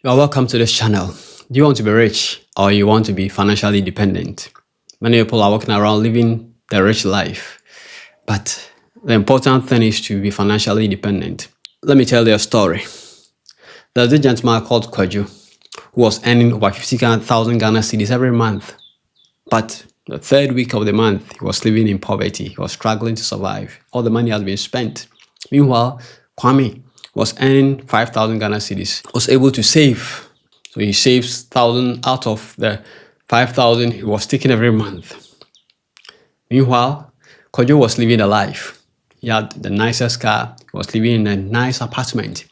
You're welcome to this channel. Do you want to be rich or you want to be financially independent? Many people are walking around living the rich life, but the important thing is to be financially independent. Let me tell you a story. There's a gentleman called Kweju who was earning over 50,000 Ghana cedis every month. But the third week of the month, he was living in poverty. He was struggling to survive. All the money has been spent. Meanwhile, Kwame was earning 5,000 Ghana cedis, was able to save. So he saves 1,000 out of the 5,000 he was taking every month. Meanwhile, Kojo was living a life. He had the nicest car. He was living in a nice apartment.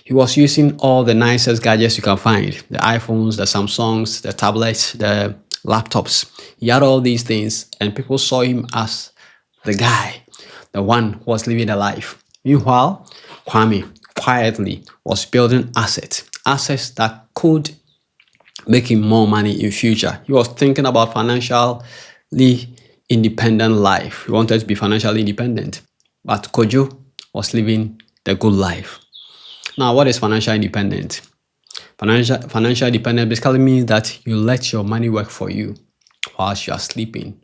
He was using all the nicest gadgets you can find. The iPhones, the Samsungs, the tablets, the laptops. He had all these things and people saw him as the guy, the one who was living a life. Meanwhile, Kwame quietly was building assets that could make him more money in future. He was thinking about financially independent life. He wanted to be financially independent. But Kojo was living the good life. Now, what is financial independence? Financial independence basically means that you let your money work for you whilst you are sleeping,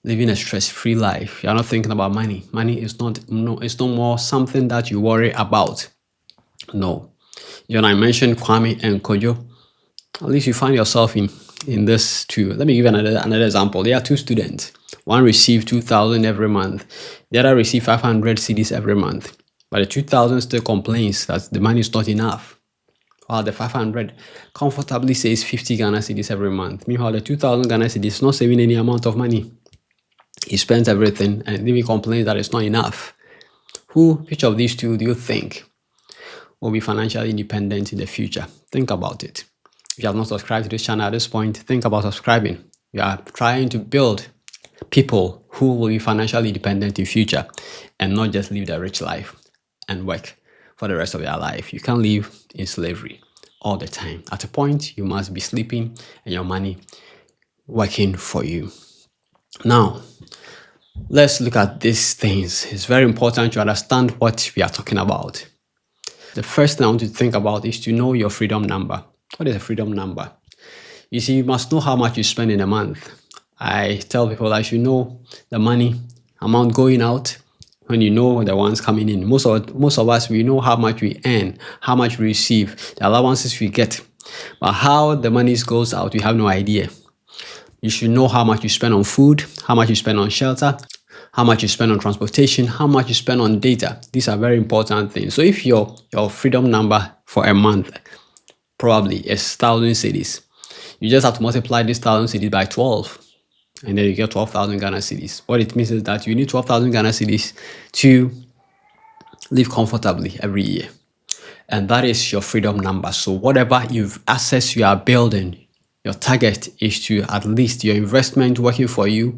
living a stress-free life. You are not thinking about money. Money is it's no more something that you worry about. No. When I mentioned Kwame and Kojo, at least you find yourself in this too. Let me give another example. There are two students. One receives 2,000 every month. The other receives 500 cedis every month. But the 2,000 still complains that the money is not enough. While the 500 comfortably says 50 Ghana cedis every month. Meanwhile, the 2,000 Ghana cedis is not saving any amount of money. He spends everything and then he complains that it's not enough. Which of these two do you think will be financially independent in the future? Think about it. If you have not subscribed to this channel at this point, think about subscribing. We are trying to build people who will be financially independent in future and not just live the rich life and work for the rest of their life. You can't live in slavery all the time. At a point, you must be sleeping and your money working for you. Now, let's look at these things. It's very important to understand what we are talking about. The first thing I want you to think about is to know your freedom number. What is a freedom number? You see, you must know how much you spend in a month. I tell people that you know the money amount going out when you know the ones coming in. Most of us, we know how much we earn, how much we receive, the allowances we get. But how the money goes out, we have no idea. You should know how much you spend on food, how much you spend on shelter, how much you spend on transportation, how much you spend on data. These are very important things. So if your freedom number for a month probably is 1,000 cedis, you just have to multiply this 1,000 cedis by 12. And then you get 12,000 Ghana cedis. What it means is that you need 12,000 Ghana cedis to live comfortably every year. And that is your freedom number. So whatever assets you are building, your target is to at least your investment working for you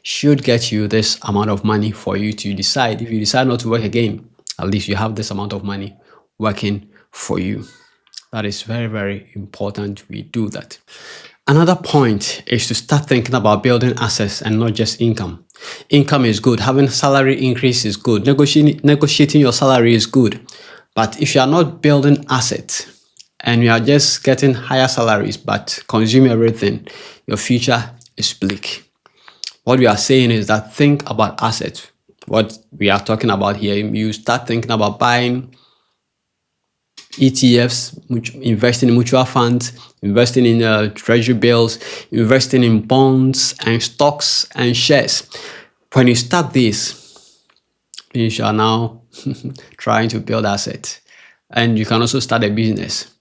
should get you this amount of money for you to decide. If you decide not to work again, at least you have this amount of money working for you. That is very, very important we do that. Another point is to start thinking about building assets and not just income. Income is good. Having salary increase is good. Negotiating your salary is good. But if you are not building assets and you are just getting higher salaries but consume everything, your future is bleak. What we are saying is that think about assets. What we are talking about here, you start thinking about buying ETFs, investing in mutual funds, investing in treasury bills, investing in bonds and stocks and shares. When you start this, you are now trying to build assets. And you can also start a business.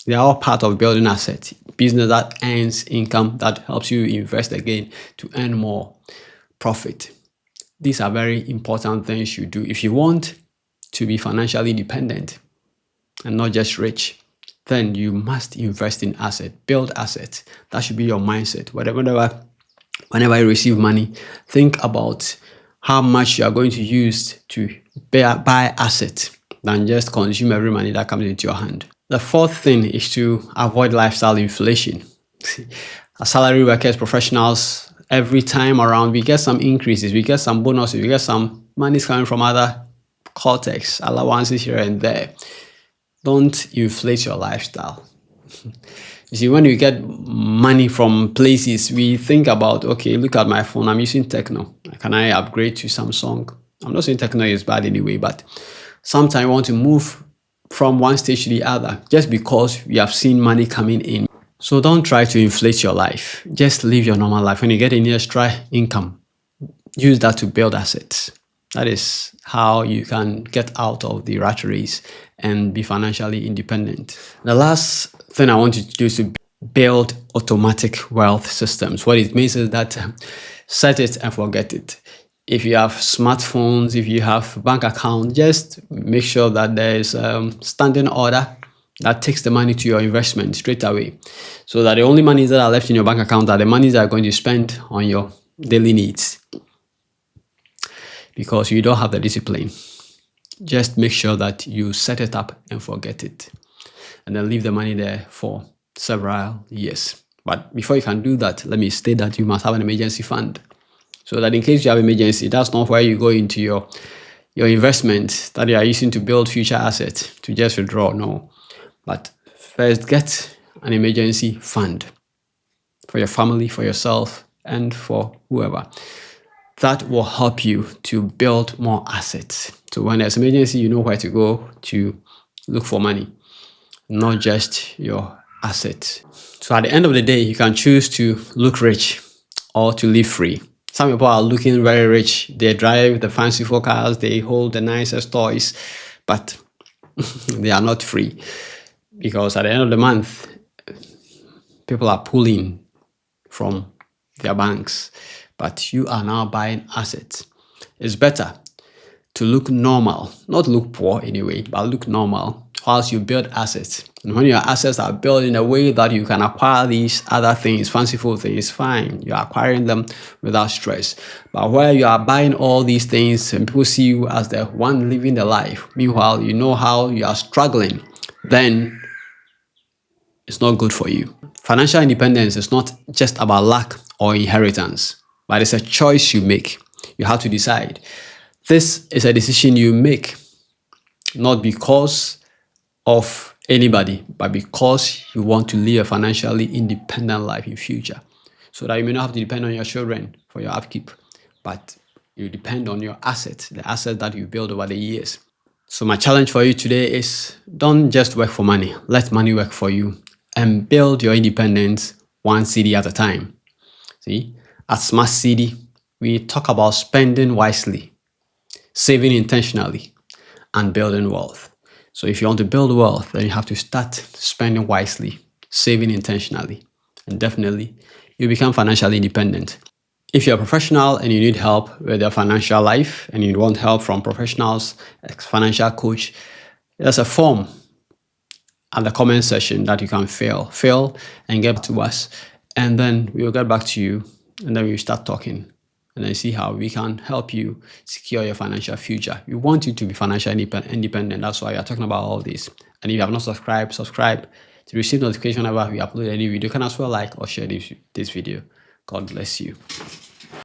They are all part of building assets. Business that earns income, that helps you invest again to earn more profit. These are very important things you do if you want to be financially independent and not just rich. Then you must invest in assets, build assets. That should be your mindset. Whenever you receive money, think about how much you are going to use to buy assets than just consume every money that comes into your hand. The fourth thing is to avoid lifestyle inflation. As salary workers, professionals, every time around, we get some increases, we get some bonuses, we get some monies coming from other cortex, allowances here and there. Don't inflate your lifestyle. You see, when we get money from places, we think about, okay, look at my phone, I'm using Techno. Can I upgrade to Samsung? I'm not saying Techno is bad anyway, but sometimes I want to move from one stage to the other just because we have seen money coming in. So don't try to inflate your life. Just live your normal life. When you get any extra income, use that to build assets. That is how you can get out of the rat race and be financially independent. The last thing I want you to do is to build automatic wealth systems. What it means is that set it and forget it. If you have smartphones, if you have bank account, just make sure that there is standing order that takes the money to your investment straight away. So that the only monies that are left in your bank account are the monies that are going to spend on your daily needs. Because you don't have the discipline. Just make sure that you set it up and forget it. And then leave the money there for several years. But before you can do that, let me state that you must have an emergency fund. So that in case you have emergency, that's not where you go into your investment that you are using to build future assets to just withdraw. No. But first, get an emergency fund for your family, for yourself, and for whoever. That will help you to build more assets. So when there's emergency, you know where to go to look for money, not just your assets. So at the end of the day, you can choose to look rich or to live free. Some people are looking very rich. They drive the fancy cars, they hold the nicest toys, but they are not free. Because at the end of the month, people are pulling from their banks, but you are now buying assets. It's better to look normal, not look poor anyway, but look normal whilst you build assets. And when your assets are built in a way that you can acquire these other things, fanciful things, fine, you're acquiring them without stress. But where you are buying all these things and people see you as the one living the life, meanwhile, you know how you are struggling, then it's not good for you. Financial independence is not just about luck or inheritance, but it's a choice you make. You have to decide. This is a decision you make, not because of anybody, but because you want to live a financially independent life in future. So that you may not have to depend on your children for your upkeep, but you depend on your assets, the assets that you build over the years. So my challenge for you today is don't just work for money. Let money work for you and build your independence one cedi at a time. See, at Smart City, we talk about spending wisely, saving intentionally, and building wealth. So if you want to build wealth, then you have to start spending wisely, saving intentionally, and definitely you become financially independent. If you're a professional and you need help with your financial life and you want help from professionals, a financial coach, there's a form at the comment section that you can fill and get to us. And then we'll get back to you and then we'll start talking and then see how we can help you secure your financial future. We want you to be financially independent. That's why we are talking about all this. And if you have not subscribed, subscribe to receive notification whenever we upload any video. You can as well like or share this video. God bless you.